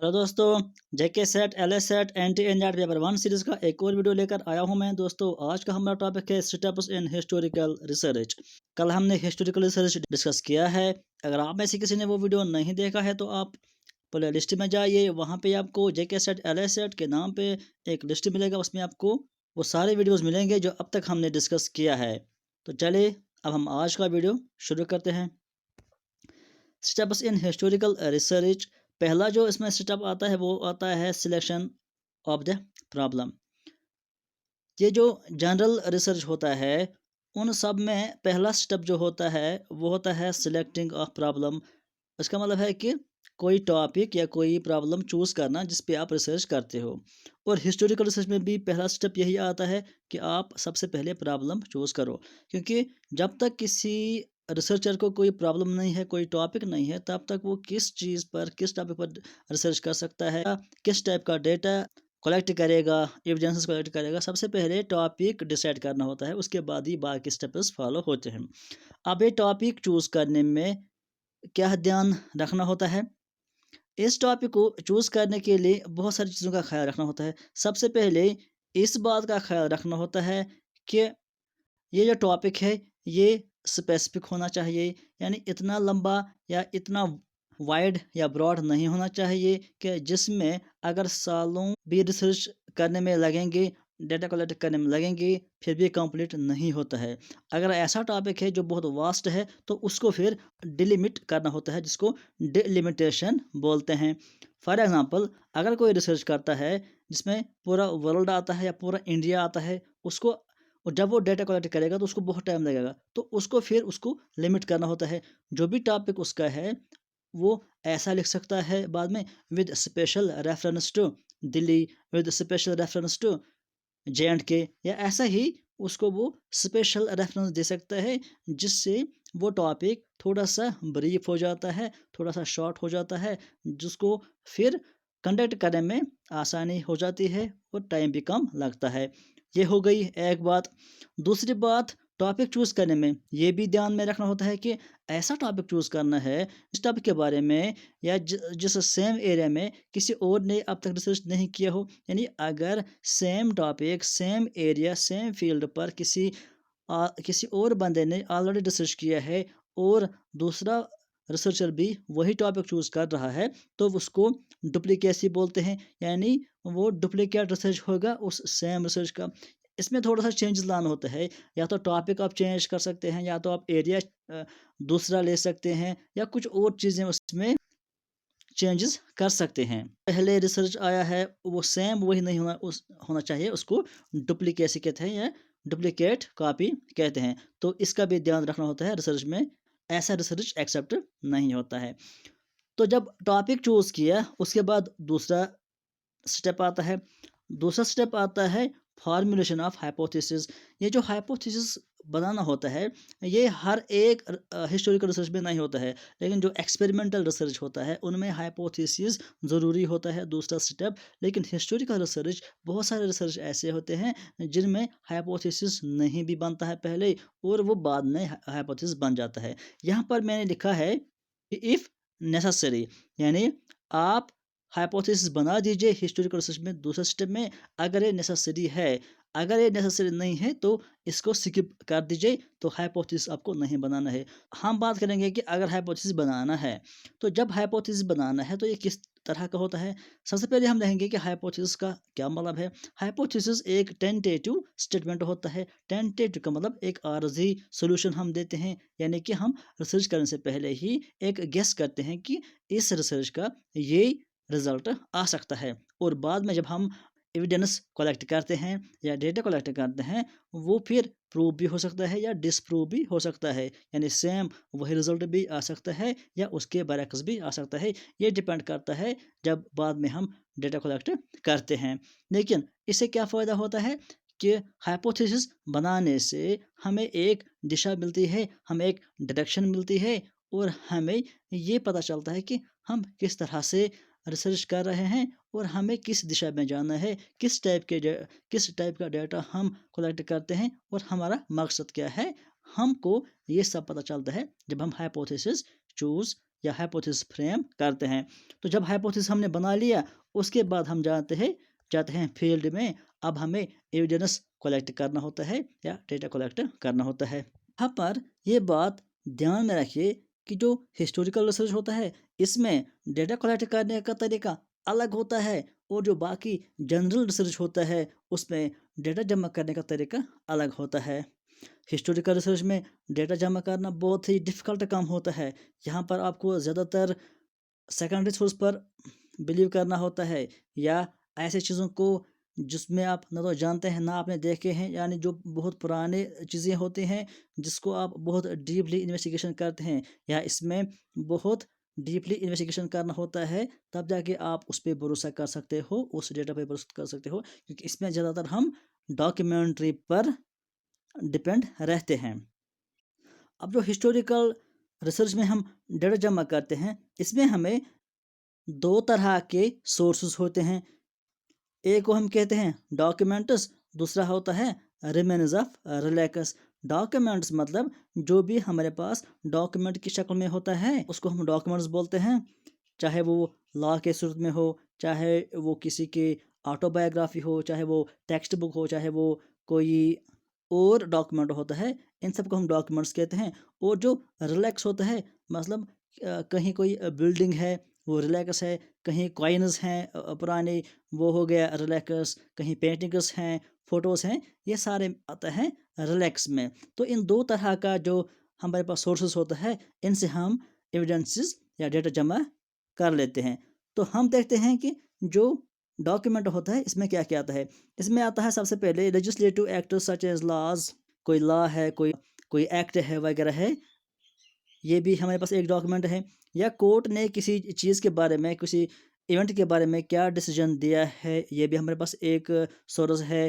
तो दोस्तों, JK SET L S SET एंटी एनजेड पेपर वन सीरीज का एक और वीडियो लेकर आया हूं मैं। दोस्तों, आज का हमारा टॉपिक है स्टेप्स इन हिस्टोरिकल रिसर्च। कल हमने हिस्टोरिकल रिसर्च डिस्कस किया है। अगर आप में से किसी ने वो वीडियो नहीं देखा है तो आप प्ले लिस्ट में जाइए, वहाँ पे आपको जेके सेट एल एस सेट के नाम पे एक लिस्ट मिलेगा। उसमें आपको वो सारे वीडियोज़ मिलेंगे जो अब तक हमने डिस्कस किया है। तो चलिए अब हम आज का वीडियो शुरू करते हैं। स्टेप्स इन हिस्टोरिकल रिसर्च, पहला जो इसमें स्टेप आता है वो आता है सिलेक्शन ऑफ द प्रॉब्लम। ये जो जनरल रिसर्च होता है उन सब में पहला स्टेप जो होता है वो होता है सिलेक्टिंग ऑफ प्रॉब्लम। इसका मतलब है कि कोई टॉपिक या कोई प्रॉब्लम चूज़ करना जिस पे आप रिसर्च करते हो। और हिस्टोरिकल रिसर्च में भी पहला स्टेप यही आता है कि आप सबसे पहले प्रॉब्लम चूज़ करो, क्योंकि जब तक किसी रिसर्चर को कोई प्रॉब्लम नहीं है, कोई टॉपिक नहीं है, तब तक वो किस चीज़ पर, किस टॉपिक पर रिसर्च कर सकता है, किस टाइप का डेटा कलेक्ट करेगा, एविडेंसेस कलेक्ट करेगा। सबसे पहले टॉपिक डिसाइड करना होता है, उसके बाद ही बाकी स्टेप्स फॉलो होते हैं। अब ये टॉपिक चूज़ करने में क्या ध्यान रखना होता है? इस टॉपिक को चूज़ करने के लिए बहुत सारी चीज़ों का ख्याल रखना होता है। सबसे पहले इस बात का ख्याल रखना होता है कि ये जो टॉपिक है ये स्पेसिफिक होना चाहिए, यानी इतना लंबा या इतना वाइड या ब्रॉड नहीं होना चाहिए कि जिसमें अगर सालों भी रिसर्च करने में लगेंगे, डेटा कलेक्ट करने में लगेंगे, फिर भी कंप्लीट नहीं होता है। अगर ऐसा टॉपिक है जो बहुत वास्ट है तो उसको फिर डिलिमिट करना होता है, जिसको डिलिमिटेशन बोलते हैं। फॉर एग्ज़ाम्पल, अगर कोई रिसर्च करता है जिसमें पूरा वर्ल्ड आता है या पूरा इंडिया आता है, उसको और जब वो डेटा कलेक्ट करेगा तो उसको बहुत टाइम लगेगा, तो उसको फिर उसको लिमिट करना होता है। जो भी टॉपिक उसका है वो ऐसा लिख सकता है बाद में, with special reference to Delhi, with special reference to J and K, या ऐसा ही उसको वो स्पेशल रेफरेंस दे सकता है, जिससे वो टॉपिक थोड़ा सा ब्रीफ हो जाता है, थोड़ा सा शॉर्ट हो जाता है, जिसको फिर कंडक्ट करने में आसानी हो जाती है और टाइम भी कम लगता है। ये हो गई एक बात। दूसरी बात, टॉपिक चूज़ करने में ये भी ध्यान में रखना होता है कि ऐसा टॉपिक चूज़ करना है इस टॉपिक के बारे में या जिस सेम एरिया में किसी और ने अब तक रिसर्च नहीं किया हो। यानी अगर same topic, same area, same field पर किसी और बंदे ने ऑलरेडी रिसर्च किया है और दूसरा रिसर्चर भी वही टॉपिक चूज़ कर रहा है, तो उसको डुप्लीकेसी बोलते हैं। यानी वो डुप्लीकेट रिसर्च होगा उस सेम रिसर्च का। इसमें थोड़ा सा चेंजेस लाना होता है, या तो टॉपिक आप चेंज कर सकते हैं, या तो आप एरिया दूसरा ले सकते हैं, या कुछ और चीज़ें उसमें चेंजेस कर सकते हैं। पहले रिसर्च आया है वो सेम वही नहीं होना चाहिए, उसको डुप्लीकेसी कहते हैं या डुप्लीकेट कॉपी कहते हैं। तो इसका भी ध्यान रखना होता है रिसर्च में, ऐसा रिसर्च एक्सेप्ट नहीं होता है। तो जब टॉपिक चूज़ किया उसके बाद दूसरा स्टेप आता है। दूसरा स्टेप आता है फॉर्मुलेशन ऑफ हाइपोथेसिस। ये जो हाइपोथेसिस बनाना होता है ये हर एक हिस्टोरिकल रिसर्च में नहीं होता है, लेकिन जो एक्सपेरिमेंटल रिसर्च होता है उनमें हाइपोथेसिस ज़रूरी होता है, दूसरा स्टेप। लेकिन हिस्टोरिकल रिसर्च, बहुत सारे रिसर्च ऐसे होते हैं जिनमें हाइपोथेसिस नहीं भी बनता है पहले, और वो बाद में हाइपोथेसिस बन जाता है। यहाँ पर मैंने लिखा है कि इफ़ नेसेसरी, यानी आप हाइपोथेसिस बना दीजिए हिस्टोरिकल रिसर्च में दूसरे स्टेप में, अगर ये नेसेसरी है। अगर ये नेसेसरी नहीं है तो इसको स्किप कर दीजिए, तो हाइपोथेसिस आपको नहीं बनाना है। हम बात करेंगे कि अगर हाइपोथेसिस बनाना है, तो जब हाइपोथेसिस बनाना है तो ये किस तरह का होता है। सबसे पहले हम देखेंगे कि हाइपोथेसिस का क्या मतलब है। हाइपोथेसिस एक टेंटेटिव स्टेटमेंट होता है। टेंटेटिव का मतलब एक आर्जी सोल्यूशन हम देते हैं, यानी कि हम रिसर्च करने से पहले ही एक गेस करते हैं कि इस रिसर्च का ये रिजल्ट आ सकता है, और बाद में जब हम एविडेंस कलेक्ट करते हैं या डेटा कलेक्ट करते हैं, वो फिर प्रूव भी हो सकता है या डिसप्रूव भी हो सकता है। यानी सेम वही रिजल्ट भी आ सकता है या उसके बरअक्स भी आ सकता है। ये डिपेंड करता है जब बाद में हम डेटा कलेक्ट करते हैं। लेकिन इससे क्या फ़ायदा होता है कि हाइपोथेसिस बनाने से हमें एक दिशा मिलती है, हमें एक डायरेक्शन मिलती है, और हमें ये पता चलता है कि हम किस तरह से रिसर्च कर रहे हैं और हमें किस दिशा में जाना है, किस टाइप का डेटा हम कलेक्ट करते हैं और हमारा मकसद क्या है। हमको ये सब पता चलता है जब हम हाइपोथेसिस चूज़ या हाइपोथेसिस फ्रेम करते हैं। तो जब हाइपोथेसिस हमने बना लिया, उसके बाद हम जाते हैं फील्ड में। अब हमें एविडेंस कलेक्ट करना होता है या डेटा कलेक्ट करना होता है। यहाँ पर ये बात ध्यान में रखिए कि जो हिस्टोरिकल रिसर्च होता है, इसमें डेटा कलेक्ट करने का तरीका अलग होता है, और जो बाकी जनरल रिसर्च होता है उसमें डेटा जमा करने का तरीका अलग होता है। हिस्टोरिकल रिसर्च में डेटा जमा करना बहुत ही डिफ़िकल्ट काम होता है। यहाँ पर आपको ज़्यादातर सेकेंडरी सोर्स पर बिलीव करना होता है, या ऐसे चीज़ों को जिसमें आप ना तो जानते हैं ना आपने देखे हैं, यानी जो बहुत पुराने चीज़ें होती हैं जिसको आप बहुत डीपली इन्वेस्टिगेशन करते हैं, या इसमें बहुत डीपली इन्वेस्टिगेशन करना होता है, तब जाके आप उस पर भरोसा कर सकते हो, उस डेटा पे भरोसा कर सकते हो, क्योंकि इसमें ज़्यादातर हम डॉक्यूमेंट्री पर डिपेंड रहते हैं। अब जो हिस्टोरिकल रिसर्च में हम डेटा जमा करते हैं, इसमें हमें दो तरह के सोर्सेस होते हैं। एक को हम कहते हैं डॉक्यूमेंट्स, दूसरा होता है रिमेन्स ऑफ रिलेक्स। डॉक्यूमेंट्स मतलब जो भी हमारे पास डॉक्यूमेंट की शक्ल में होता है उसको हम डॉक्यूमेंट्स बोलते हैं, चाहे वो लॉ के सूरत में हो, चाहे वो किसी की ऑटोबायोग्राफी हो, चाहे वो टेक्स्ट बुक हो, चाहे वो कोई और डॉक्यूमेंट होता है, इन सब को हम डॉक्यूमेंट्स कहते हैं। और जो रिलैक्स होता है, मतलब कहीं कोई बिल्डिंग है वो रिलैक्स है, कहीं कॉइन्स हैं पुराने, वो हो गया रिलैक्स, कहीं पेंटिंग्स हैं, फोटोज़ हैं, ये सारे आता है रिलैक्स में। तो इन दो तरह का जो हमारे पास सोर्सेस होता है, इनसे हम एविडेंसेस या डेटा जमा कर लेते हैं। तो हम देखते हैं कि जो डॉक्यूमेंट होता है इसमें क्या क्या आता है। इसमें आता है सबसे पहले legislative act such as laws, कोई लॉ है, कोई कोई एक्ट है वगैरह है, ये भी हमारे पास एक डॉक्यूमेंट है। या कोर्ट ने किसी चीज़ के बारे में, किसी इवेंट के बारे में क्या डिसीजन दिया है, ये भी हमारे पास एक सोर्स है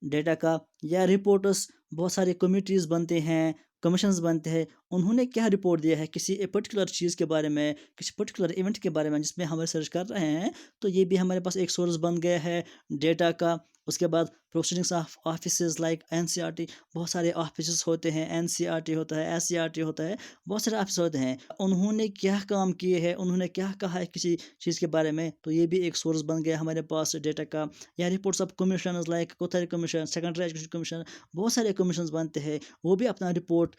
डेटा का। या रिपोर्टर्स, बहुत सारी कमिटीज़ बनते हैं, कमीशंस बनते हैं, उन्होंने क्या रिपोर्ट दिया है किसी पर्टिकुलर चीज़ के बारे में, किसी पर्टिकुलर इवेंट के बारे में जिसमें हम रिसर्च कर रहे हैं, तो ये भी हमारे पास एक सोर्स बन गया है डेटा का। उसके बाद proceedings of offices like NCERT, बहुत सारे ऑफिस होते हैं, एनसीईआरटी होता है, एससीईआरटी होता है, बहुत सारे ऑफिस होते हैं, उन्होंने क्या काम किए हैं, उन्होंने क्या कहा है किसी चीज़ के बारे में, तो ये भी एक सोर्स बन गया हमारे पास डेटा का। या reports of commission like Kothari commission, secondary education commission, बहुत सारे कमीशन बनते हैं, वो भी अपना रिपोर्ट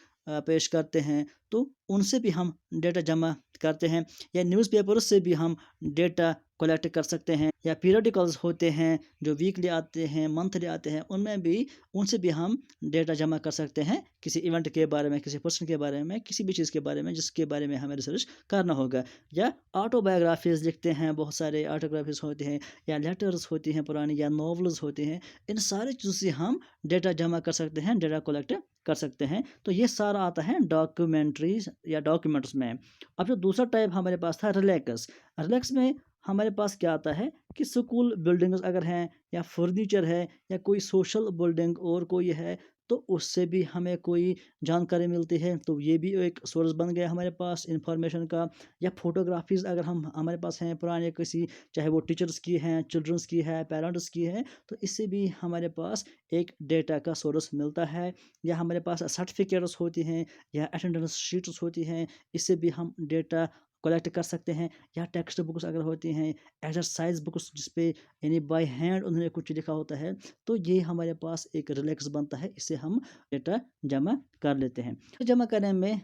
पेश करते हैं, तो उनसे भी हम डेटा जमा करते हैं। या न्यूज़पेपर्स से भी हम डेटा कलेक्ट कर सकते हैं। या पीरियडिकल्स होते हैं जो वीकली आते हैं, मंथली आते हैं, उनमें भी उनसे भी हम डेटा जमा कर सकते हैं किसी इवेंट के बारे में, किसी पर्सन के बारे में, किसी भी चीज़ के बारे में जिसके बारे में हमें रिसर्च करना होगा। या ऑटोबायोग्राफीज़ लिखते हैं, बहुत सारे ऑटोग्राफीज़ होते हैं, या लेटर्स होती हैं पुरानी, या नॉवल्स होते हैं, इन सारी चीज़ों से हम डेटा जमा कर सकते हैं, डेटा कलेक्ट कर सकते हैं। तो ये सारा आता है डॉक्यूमेंट्रीज या डॉक्यूमेंट्स में। अब जो दूसरा टाइप हमारे पास था रिलैक्स, रिलैक्स में हमारे पास क्या आता है कि स्कूल बिल्डिंग्स अगर हैं, या फर्नीचर है, या कोई सोशल बिल्डिंग और कोई है, तो उससे भी हमें कोई जानकारी मिलती है, तो ये भी एक सोर्स बन गया हमारे पास इंफॉर्मेशन का। या फोटोग्राफीज़ अगर हम हमारे पास हैं पुराने किसी, चाहे वो टीचर्स की हैं, चिल्ड्रंस की है, पेरेंट्स की है, तो इससे भी हमारे पास एक डेटा का सोर्स मिलता है। या हमारे पास सर्टिफिकेट्स होती हैं, या अटेंडेंस शीट्स होती हैं, इससे भी हम डेटा कलेक्ट कर सकते हैं। या टेक्स्ट बुक्स अगर होती हैं, एक्सरसाइज बुक्स जिस पे यानी बाय हैंड उन्होंने कुछ लिखा होता है, तो ये हमारे पास एक रिलैक्स बनता है, इससे हम डेटा जमा कर लेते हैं। जमा करने में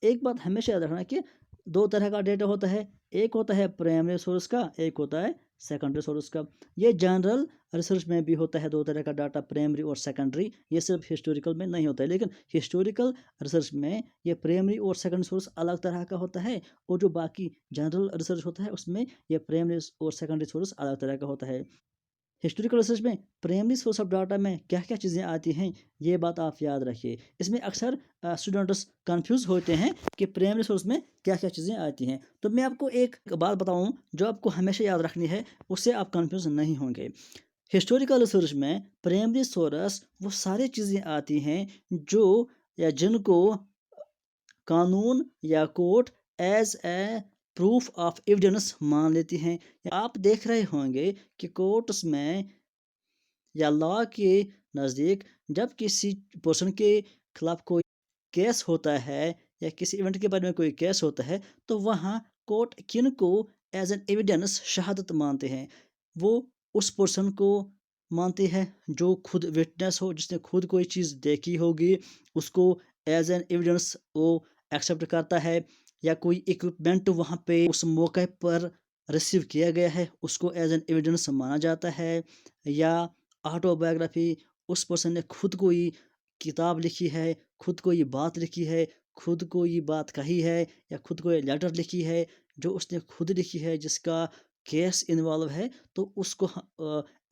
एक बात हमेशा याद रखना कि दो तरह का डेटा होता है, एक होता है प्राइमरी सोर्स का, एक होता है सेकेंडरी सोर्स का। ये जनरल रिसर्च में भी होता है दो तरह का डाटा, प्राइमरी और सेकेंडरी, ये सिर्फ हिस्टोरिकल में नहीं होता है। लेकिन हिस्टोरिकल रिसर्च में ये प्राइमरी और सेकेंडरी सोर्स अलग तरह का होता है, और जो बाकी जनरल रिसर्च होता है उसमें ये प्राइमरी और सेकेंडरी सोर्स अलग तरह का होता है। हिस्टोरिकल रिसर्च में प्राइमरी सोर्स ऑफ डाटा में क्या क्या चीज़ें आती हैं, ये बात आप याद रखिए। इसमें अक्सर स्टूडेंट्स कंफ्यूज होते हैं कि प्राइमरी सोर्स में क्या क्या चीज़ें आती हैं। तो मैं आपको एक बात बताऊं जो आपको हमेशा याद रखनी है, उससे आप कंफ्यूज नहीं होंगे। हिस्टोरिकल रिसर्च में प्राइमरी सोर्स वो सारी चीज़ें आती हैं जो, या जिनको कानून या court as a proof of evidence मान लेती हैं। आप देख रहे होंगे कि कोर्ट्स में या लॉ के नज़दीक जब किसी पर्सन के खिलाफ कोई केस होता है, या किसी इवेंट के बारे में कोई केस होता है, तो वहाँ कोर्ट किन को एज एन एविडेंस शहादत मानते हैं? वो उस पर्सन को मानती है जो खुद विटनेस हो, जिसने खुद कोई चीज़ देखी होगी, उसको एज एन एविडेंस वो एक्सेप्ट करता है, या कोई इक्विपमेंट वहाँ पे उस मौके पर रिसीव किया गया है, उसको एज एन एविडेंस माना जाता है, या ऑटोबायोग्राफी, उस पर्सन ने खुद कोई किताब लिखी है, खुद कोई बात लिखी है, खुद कोई बात कही है, या खुद कोई लेटर लिखी है जो उसने खुद लिखी है, जिसका केस इन्वॉल्व है, तो उसको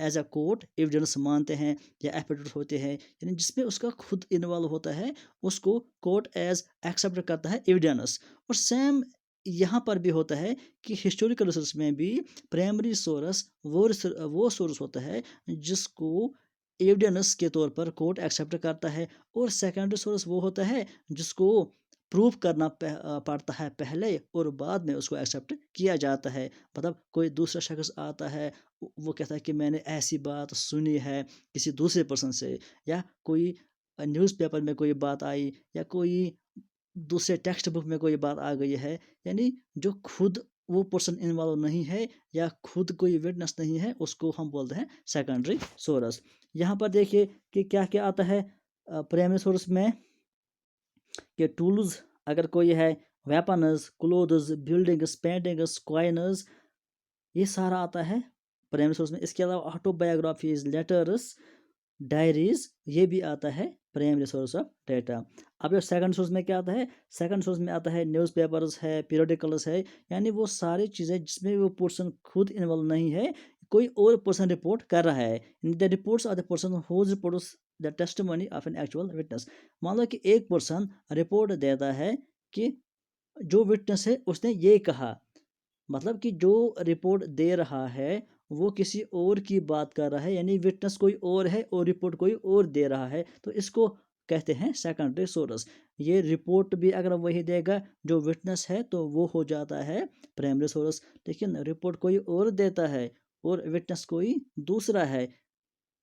एज अ कोर्ट एविडेंस मानते हैं, या एफिडेविट होते हैं, यानी जिसमें उसका खुद इन्वॉल्व होता है, उसको कोर्ट एज एक्सेप्ट करता है एविडेंस। और सेम यहाँ पर भी होता है कि हिस्टोरिकल रिसर्च में भी प्राइमरी सोर्स वो सोर्स होता है जिसको एविडेंस के तौर पर कोर्ट एक्सेप्ट करता है, और सेकेंडरी सोर्स वो होता है जिसको प्रूफ करना पड़ता है पहले, और बाद में उसको एक्सेप्ट किया जाता है। मतलब कोई दूसरा शख्स आता है, वो कहता है कि मैंने ऐसी बात सुनी है किसी दूसरे पर्सन से, या कोई न्यूज़पेपर में कोई बात आई, या कोई दूसरे टेक्स्ट बुक में कोई बात आ गई है, यानी जो खुद वो पर्सन इन्वॉल्व नहीं है, या खुद कोई विटनेस नहीं है, उसको हम बोलते हैं सेकेंडरी सोर्स। यहाँ पर देखिए कि क्या क्या आता है प्राइमरी सोर्स में, कि टूल्स अगर कोई है, weapons, clothes, buildings, paintings, coins, ये सारा आता है प्राइमरी सोर्स में। इसके अलावा ऑटोबायोग्राफीज, लेटर्स, डायरीज, ये भी आता है प्राइमरी सोर्स ऑफ डेटा। अब ये सेकंड सोर्स में क्या आता है? सेकंड सोर्स में आता है न्यूज़पेपर्स है, पीरियडिकल्स है, यानी वो सारी चीज़ें जिसमें वो पर्सन खुद इन्वॉल्व नहीं है, कोई और पर्सन रिपोर्ट कर रहा है। The reports are the person whose reports the testimony of an actual witness. मान लो कि एक पर्सन रिपोर्ट देता है कि जो विटनेस है उसने ये कहा, मतलब कि जो रिपोर्ट दे रहा है वो किसी और की बात कर रहा है, यानी विटनेस कोई और है और रिपोर्ट कोई और दे रहा है, तो इसको कहते हैं सेकेंडरी सोर्स। ये रिपोर्ट भी अगर वही देगा जो विटनेस है तो वो हो जाता है प्राइमरी सोर्स, लेकिन रिपोर्ट कोई और देता है और विटनेस कोई दूसरा है,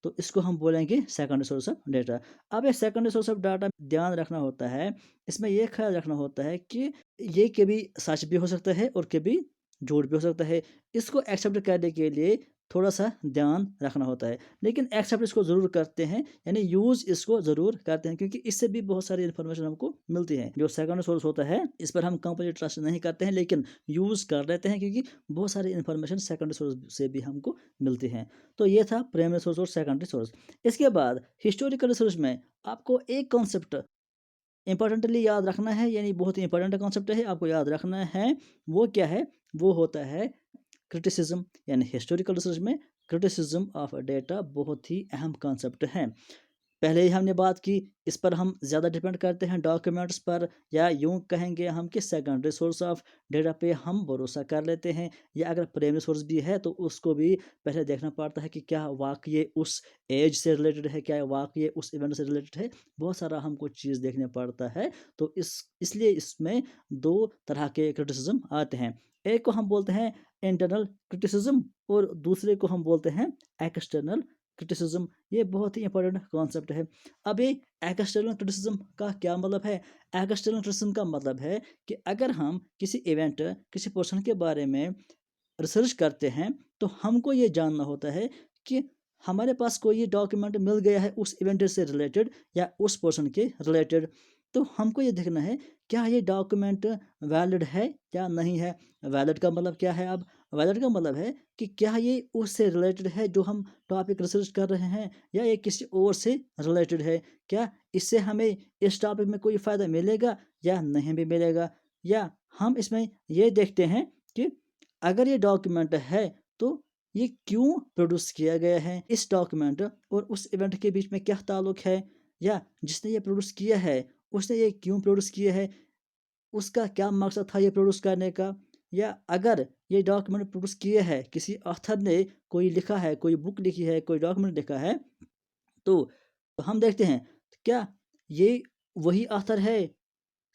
तो इसको हम बोलेंगे सेकेंडरी सोर्स ऑफ डेटा। अब ये सेकेंडरी सोर्स ऑफ डाटा ध्यान रखना होता है, इसमें ये ख्याल रखना होता है कि ये कभी सच भी हो सकता है और कभी झूठ भी हो सकता है। इसको एक्सेप्ट करने के लिए थोड़ा सा ध्यान रखना होता है, लेकिन एक्सेप्ट इसको ज़रूर करते हैं, यानी यूज़ इसको ज़रूर करते हैं, क्योंकि इससे भी बहुत सारी इन्फॉर्मेशन हमको मिलती है। जो सेकेंड सोर्स होता है इस पर हम कंप्लीट ट्रस्ट नहीं करते हैं, लेकिन यूज़ कर लेते हैं, क्योंकि बहुत सारी इन्फॉर्मेशन सेकेंड सोर्स से भी हमको मिलती हैं। तो ये था प्राइमरी सोर्स और सेकेंडरी सोर्स। इसके बाद हिस्टोरिकल रिसर्च में आपको एक कॉन्सेप्ट इंपॉर्टेंटली याद रखना है, यानी बहुत ही इंपॉर्टेंट कॉन्सेप्ट है, आपको याद रखना है। वो क्या है? वो होता है क्रिटिसिज्म, यानी हिस्टोरिकल रिसर्च में क्रिटिसिज्म ऑफ डेटा बहुत ही अहम कॉन्सेप्ट है। पहले ही हमने बात की, इस पर हम ज़्यादा डिपेंड करते हैं डॉक्यूमेंट्स पर, या यूँ कहेंगे हम कि सेकेंडरी सोर्स ऑफ डेटा पे हम भरोसा कर लेते हैं, या अगर प्राइमरी सोर्स भी है तो उसको भी पहले देखना पड़ता है कि क्या वाकई उस एज से रिलेटेड है, क्या वाकई उस इवेंट से रिलेटेड है, बहुत सारा हमको चीज़ देखने पड़ता है। तो इसलिए इसमें दो तरह के क्रिटिसिज्म आते हैं, एक को हम बोलते हैं इंटरनल क्रिटिसिज्म, और दूसरे को हम बोलते हैं एक्सटर्नल क्रिटिसिज्म। ये बहुत ही इंपॉर्टेंट कॉन्सेप्ट है। अब ये एक्सटर्नल क्रिटिसिज्म का क्या मतलब है? एक्सटर्नल क्रिटिसिज्म का मतलब है कि अगर हम किसी इवेंट, किसी पर्सन के बारे में रिसर्च करते हैं, तो हमको ये जानना होता है कि हमारे पास कोई ये डॉक्यूमेंट मिल गया है उस इवेंट से रिलेटेड या उस पर्सन के रिलेटेड, तो हमको ये देखना है क्या ये डॉक्यूमेंट वैलिड है या नहीं है। वैलिड का मतलब क्या है? अब वैलिड का मतलब है कि क्या ये उससे रिलेटेड है जो हम टॉपिक रिसर्च कर रहे हैं, या ये किसी और से रिलेटेड है, क्या इससे हमें इस टॉपिक में कोई फ़ायदा मिलेगा या नहीं भी मिलेगा। या हम इसमें ये देखते हैं कि अगर ये डॉक्यूमेंट है तो ये क्यों प्रोड्यूस किया गया है, इस डॉक्यूमेंट और उस इवेंट के बीच में क्या ताल्लुक है, या जिसने ये प्रोड्यूस किया है उसने ये क्यों प्रोड्यूस किया है, उसका क्या मकसद था ये प्रोड्यूस करने का। या अगर ये डॉक्यूमेंट प्रोड्यूस किया है, किसी ऑथर ने कोई लिखा है, कोई बुक लिखी है, कोई डॉक्यूमेंट लिखा है, तो हम देखते हैं क्या ये वही ऑथर है,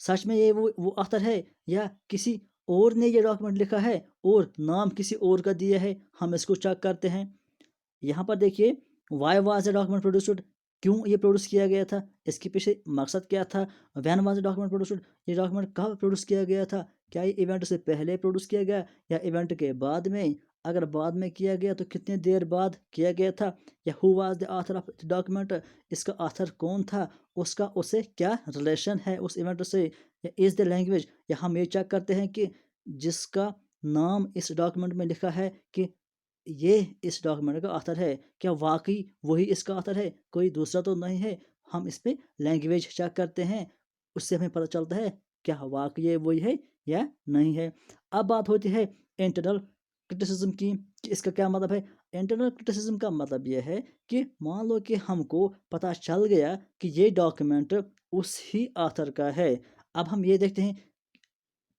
सच में ये वो ऑथर है, या किसी और ने ये डॉक्यूमेंट लिखा है और नाम किसी और का दिया है, हम इसको चेक करते हैं। यहाँ पर देखिए, why was the document produced, क्यों ये प्रोड्यूस किया गया था, इसके पीछे मकसद क्या था, when was the document produced, ये डॉक्यूमेंट कब प्रोड्यूस किया गया था, क्या ये इवेंट से पहले प्रोड्यूस किया गया या इवेंट के बाद में, अगर बाद में किया गया तो कितने देर बाद किया गया था, या who was the author of the document, इसका ऑथर कौन था, उसका उससे क्या रिलेशन है उस इवेंट से, या इज़ द लैंग्वेज, या हम ये चेक करते हैं कि जिसका नाम इस डॉक्यूमेंट में लिखा है कि ये इस डॉक्यूमेंट का ऑथर है, क्या वाकई वही इसका ऑथर है, कोई दूसरा तो नहीं है। हम इस पे लैंग्वेज चेक करते हैं, उससे हमें पता चलता है क्या वाकई ये वही है या नहीं है। अब बात होती है इंटरनल क्रिटिसिज्म की, कि इसका क्या मतलब है। इंटरनल क्रिटिसिज्म का मतलब यह है कि मान लो कि हमको पता चल गया कि ये डॉक्यूमेंट उस ही ऑथर का है। अब हम ये देखते हैं,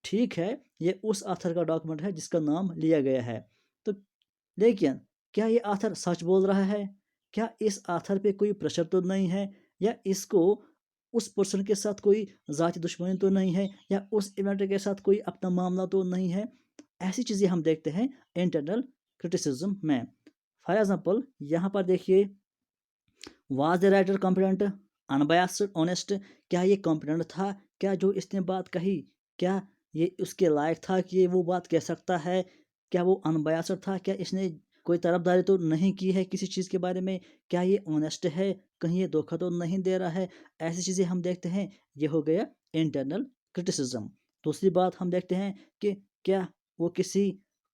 ठीक है, ये उस ऑथर का डॉक्यूमेंट है जिसका नाम लिया गया है, तो लेकिन क्या ये ऑथर सच बोल रहा है, क्या इस ऑथर पे कोई प्रेशर तो नहीं है, या इसको उस पर्सन के साथ कोई ज़ाती दुश्मनी तो नहीं है, या उस इवेंट के साथ कोई अपना मामला तो नहीं है। ऐसी चीज़ें हम देखते हैं इंटरनल क्रिटिसिज्म में। फॉर एग्जांपल यहाँ पर देखिए, was the writer competent, unbiased, honest, क्या ये कॉम्पिटेंट था, क्या जो इसने बात कही, क्या ये उसके लायक था कि ये वो बात कह सकता है, क्या वो अनबायस्ड था, क्या इसने कोई तरफदारी तो नहीं की है किसी चीज़ के बारे में, क्या ये ऑनेस्ट है, कहीं ये धोखा तो नहीं दे रहा है। ऐसी चीज़ें हम देखते हैं, ये हो गया इंटरनल क्रिटिसिज्म। दूसरी बात हम देखते हैं कि क्या वो किसी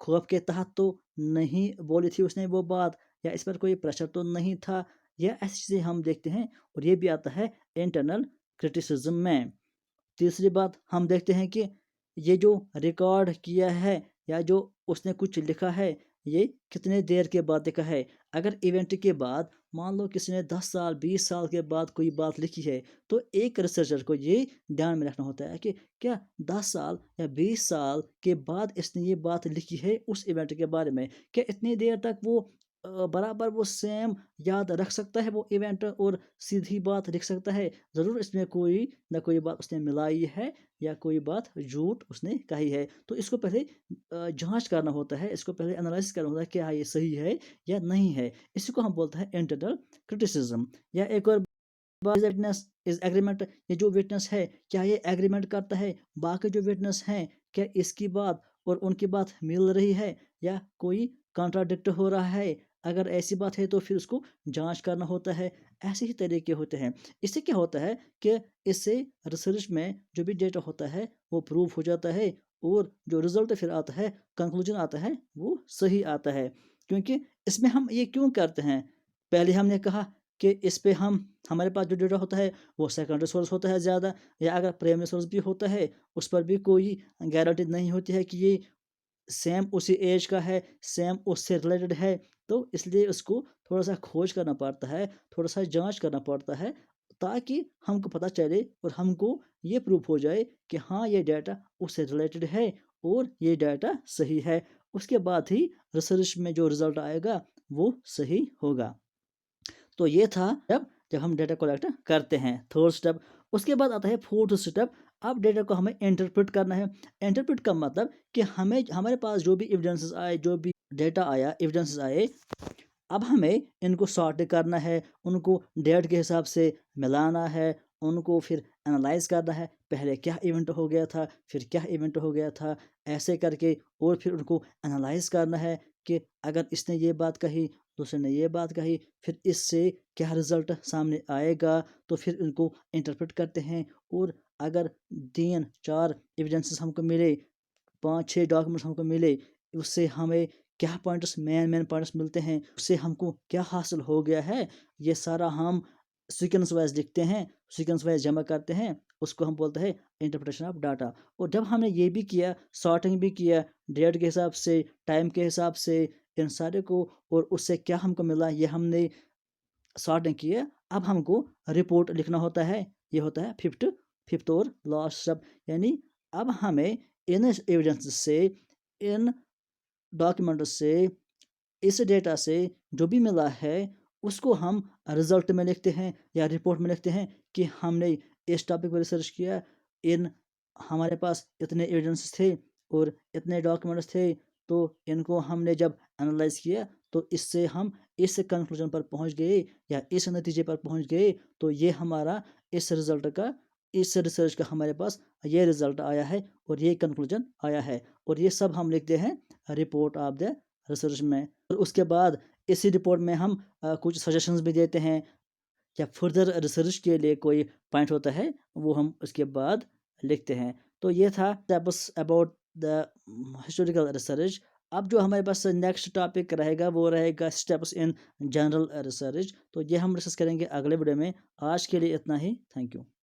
खौफ के तहत तो नहीं बोली थी उसने वो बात, या इस पर कोई प्रेशर तो नहीं था, यह ऐसी चीज़ें हम देखते हैं, और ये भी आता है इंटरनल क्रिटिसिज्म में। तीसरी बात हम देखते हैं कि ये जो रिकॉर्ड किया है या जो उसने कुछ लिखा है, ये कितने देर के बाद लिखा है। अगर इवेंट के बाद मान लो किसी ने 10 साल 20 साल के बाद कोई बात लिखी है, तो एक रिसर्चर को ये ध्यान में रखना होता है कि क्या 10 साल या 20 साल के बाद इसने ये बात लिखी है उस इवेंट के बारे में, क्या इतनी देर तक वो बराबर वो सेम याद रख सकता है वो इवेंट और सीधी बात लिख सकता है। ज़रूर इसमें कोई ना कोई बात उसने मिलाई है, या कोई बात झूठ उसने कही है। तो इसको पहले जांच करना होता है, इसको पहले एनालाइज करना होता है कि हाँ ये सही है या नहीं है। इसी को हम बोलते हैं इंटरनल क्रिटिसिज्म। या एक और विटनेस इज एग्रीमेंट, ये जो विटनेस है क्या ये एग्रीमेंट करता है, बाकी जो विटनेस हैं क्या इसकी बात और उनकी बात मिल रही है, या कोई कॉन्ट्राडिक्ट हो रहा है। अगर ऐसी बात है तो फिर उसको जांच करना होता है। ऐसे ही तरीके होते हैं। इससे क्या होता है कि इससे रिसर्च में जो भी डेटा होता है वो प्रूव हो जाता है, और जो रिजल्ट फिर आता है, कंक्लूजन आता है, वो सही आता है। क्योंकि इसमें हम ये क्यों करते हैं, पहले हमने कहा कि इस पे हमारे पास जो डेटा होता है वो सेकेंडरी सोर्स होता है ज़्यादा, या अगर प्राइमरी सोर्स भी होता है उस पर भी कोई गारंटी नहीं होती है कि ये सेम उसी एज का है, सेम उससे रिलेटेड है। तो इसलिए उसको थोड़ा-सा खोज करना पड़ता है, थोड़ा-सा जाँच करना पड़ता है, ताकि हमको पता चले और हमको ये प्रूफ हो जाए कि हाँ, ये डाटा उससे रिलेटेड है और ये डाटा सही है। उसके बाद ही रिसर्च में जो रिज़ल्ट आएगा, वो सही होगा। तो ये था जब हम डेटा कलेक्ट करते हैं, थर्ड स्टेप। उसके बाद आता है फोर्थ स्टेप। अब डेटा को हमें इंटरप्रेट करना है। इंटरप्रेट का मतलब कि हमें हमारे पास जो भी एविडेंसेस आए, जो भी डेटा आया, एविडेंसेस आए, अब हमें इनको सॉर्ट करना है, उनको डेट के हिसाब से मिलाना है, उनको फिर एनालाइज करना है, पहले क्या इवेंट हो गया था, फिर क्या इवेंट हो गया था, ऐसे करके, और फिर उनको एनालाइज करना है कि अगर इसने ये बात कही, दूसरे ने ये बात कही, फिर इससे क्या रिजल्ट सामने आएगा, तो फिर इनको इंटरप्रेट करते हैं। और अगर 3 4 एविडेंसेस हमको मिले, 5 6 डॉक्यूमेंट्स हमको मिले, उससे हमें क्या पॉइंट्स, मेन पॉइंट्स मिलते हैं, उससे हमको क्या हासिल हो गया है, ये सारा हम सीक्वेंस वाइज लिखते हैं, सीक्वेंस वाइज जमा करते हैं। उसको हम बोलते हैं इंटरप्रिटेशन ऑफ डाटा। और जब हमने ये भी किया, सॉर्टिंग भी किया, डेट के हिसाब से, टाइम के हिसाब से, इन सारे को, और उससे क्या हमको मिला ये हमने सॉर्टिंग किया, अब हमको रिपोर्ट लिखना होता है। ये होता है फिफ्थ फिफ्थ और लास्ट स्टेप। यानी अब हमें इन एविडेंस से, इन डॉक्यूमेंट से, इस डेटा से जो भी मिला है, उसको हम रिजल्ट में लिखते हैं या रिपोर्ट में लिखते हैं कि हमने इस टॉपिक पर रिसर्च किया, इन हमारे पास इतने एविडेंस थे और इतने डॉक्यूमेंट्स थे, तो इनको हमने जब एनालाइज किया तो इससे हम इस कंक्लूजन पर पहुंच गए या इस नतीजे पर पहुंच गए, तो ये हमारा इस रिजल्ट का, इस रिसर्च का हमारे पास ये रिजल्ट आया है और ये कंक्लूजन आया है। और ये सब हम लिखते हैं रिपोर्ट ऑफ द रिसर्च में। और उसके बाद इसी रिपोर्ट में हम कुछ सजेशंस भी देते हैं, या फर्दर रिसर्च के लिए कोई पॉइंट होता है वो हम उसके बाद लिखते हैं। तो ये था steps about the historical research. अब जो हमारे पास नेक्स्ट टॉपिक रहेगा वो रहेगा स्टेप्स इन जनरल रिसर्च। तो ये हम डिस्कस करेंगे अगले वीडियो में। आज के लिए इतना ही। Thank you.